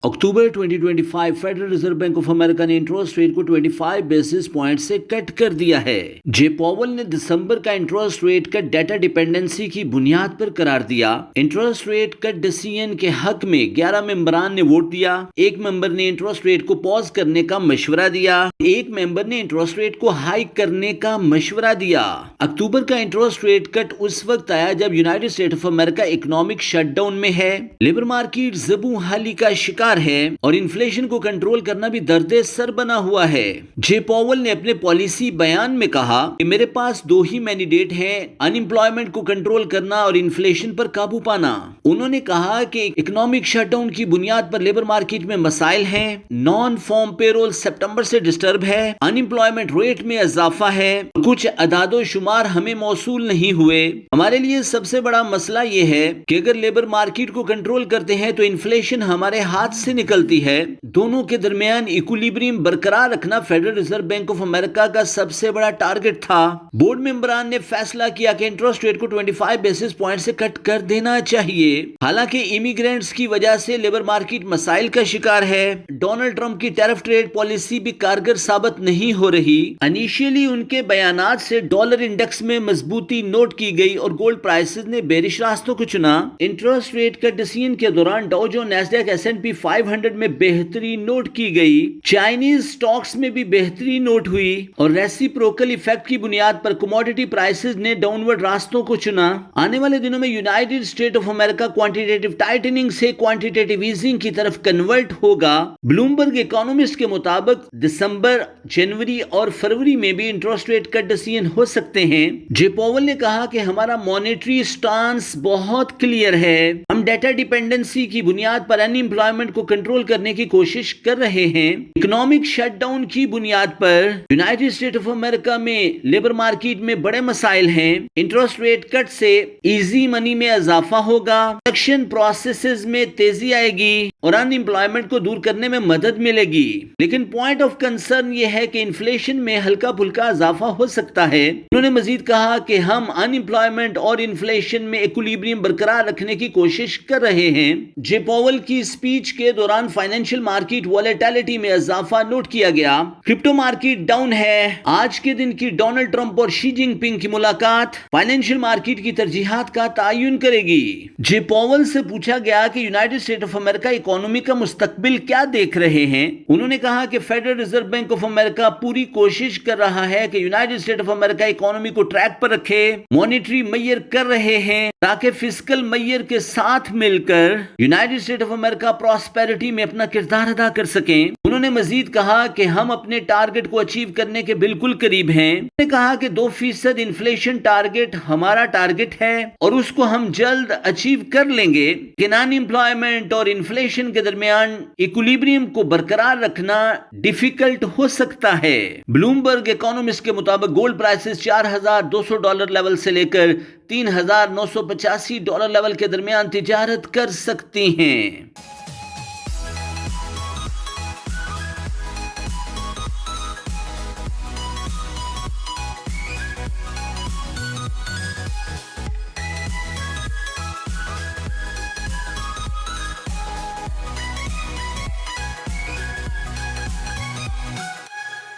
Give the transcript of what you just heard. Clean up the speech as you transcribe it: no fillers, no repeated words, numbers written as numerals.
October 2025 federal reserve bank of America ने interest rate को 25 basis point से cut कर दिया है। जे पॉवल ने दिसंबर का interest rate cut data dependency की बुनियाद पर करार दिया। इंटरेस्ट रेट कट डिसीजन के हक में 11 मेंबरान ने वोट दिया। एक मेंबर ने इंटरेस्ट रेट को पॉज करने का मशवरा दिया। एक मेंबर ने इंटरेस्ट रेट को हाइक करने का मशवरा दिया। अक्टूबर का इंटरेस्ट रेट कट उस वक्त आया जब United state of America economic shutdown में है, लेबर मार्केट ज़बू हाली का शिकार है और इन्फ्लेशन को कंट्रोल करना भी दर्दे सर बना हुआ है। जे पॉवल ने अपने पॉलिसी बयान में कहा कि मेरे पास दो ही मैंडेट हैं, अनएम्प्लॉयमेंट को कंट्रोल करना और इन्फ्लेशन पर काबू पाना। उन्होंने कहा कि इकोनॉमिक शटडाउन की बुनियाद पर लेबर मार्केट में मसाइल हैं, नॉन फॉर्म पेरोल सितंबर से डिस्टर्ब है, अनएम्प्लॉयमेंट रेट में इजाफा है, कुछ अदादो शुमार हमें मौसूल नहीं हुए। हमारे लिए सबसे बड़ा मसला ये है कि अगर लेबर मार्केट को कंट्रोल करते हैं तो इन्फ्लेशन हमारे हाथ से निकलती है। दोनों के दरमियान इक्विलिब्रियम बरकरार रखना federal reserve bank of America का सबसे बड़ा टारगेट था। बोर्ड मेंबरान ने फैसला किया कि इंटरेस्ट रेट को 25 बेसिस पॉइंट से कट कर देना चाहिए। हालांकि इमिग्रेंट्स की वजह से लेबर मार्केट मसाइल का शिकार है। डोनाल्ड ट्रंप की टैरिफ ट्रेड पॉलिसी भी कारगर साबित नहीं हो रही। इनिशियली उनके बयानात से डॉलर इंडेक्स में मजबूती नोट की गई और गोल्ड प्राइसेस ने बेरिश रास्तों को चुना। इंटरेस्ट रेट कट डिसीजन के दौरान डाउ जोन्स, नैस्डैक, S&P 500 में बेहतरी नोट की गई। चाइनीज स्टॉक्स में भी बेहतरी नोट हुई और रेसिप्रोकल इफेक्ट की बुनियाद पर कमोडिटी प्राइसेस ने डाउनवर्ड रास्तों को चुना। आने वाले दिनों में United state of America quantitative tightening से क्वांटिटेटिव ईजिंग की तरफ कन्वर्ट होगा। ब्लूमबर्ग इकोनॉमिस्ट के मुताबिक दिसंबर, जनवरी और फरवरी में भी इंटरेस्ट रेट कट डिसीजन हो सकते हैं। जे पॉवल ने कहा कि हमारा मॉनेटरी स्टांस बहुत क्लियर है। हम डेटा डिपेंडेंसी की बुनियाद पर अनएम्प्लॉयमेंट को कंट्रोल करने की कोशिश कर रहे हैं। इकोनॉमिक शटडाउन की बुनियाद पर यूनाइटेड स्टेट ऑफ अमेरिका में लेबर मार्केट में बड़े मसाइल हैं। इंटरेस्ट रेट कट से इजी मनी में इजाफा होगा, प्रोडक्शन प्रोसेसेस में तेजी आएगी और अनएम्प्लॉयमेंट को दूर करने में मदद मिलेगी। लेकिन पॉइंट ऑफ कंसर्न यह है कि इन्फ्लेशन में हल्का फुल्का इजाफा हो सकता है। उन्होंने मजीद कहा कि हम अनएम्प्लॉयमेंट और इन्फ्लेशन में इक्विलिब्रियम बरकरार रखने की कोशिश कर रहे हैं। जे पॉवल की स्पीच के दौरान फाइनेंशियल मार्केट वॉलेटिलिटी में इजाफा नोट किया गया। क्रिप्टो मार्केट डाउन है। आज के दिन की डोनाल्ड ट्रंप और शी जिनपिंग की मुलाकात फाइनेंशियल मार्केट की तरजीहात का तयन करेगी। जे पॉवल से पूछा गया कि United state of America economy का मुस्तकबिल क्या देख रहे हैं। उन्होंने कहा कि federal reserve bank of America पूरी कोशिश कर रहा है कि United state of America economy को ट्रैक पर रखे। मॉनेटरी मैयर कर रहे हैं ताकि फिस्कल मैयर के साथ मिलकर United state of America prosperity में अपना किरदार अदा कर सकें। उन्होंने मजीद कहा कि हम अपने टारगेट को अचीव करने के बिल्कुल करीब हैं। उन्होंने कहा कि 2% इन्फ्लेशन टारगेट हमारा टारगेट है और उसको हम जल्द अचीव कर लेंगे। अनएम्प्लॉयमेंट और इन्फ्लेशन के दरमियान इक्विलिब्रियम को बरकरार रखना डिफिकल्ट हो सकता है। ब्लूमबर्ग इकोनॉमिस्ट के मुताबिक गोल्ड प्राइसेस $4,200 लेवल से लेकर $3,985 लेवल के दरमियान तिजारत कर सकती हैं।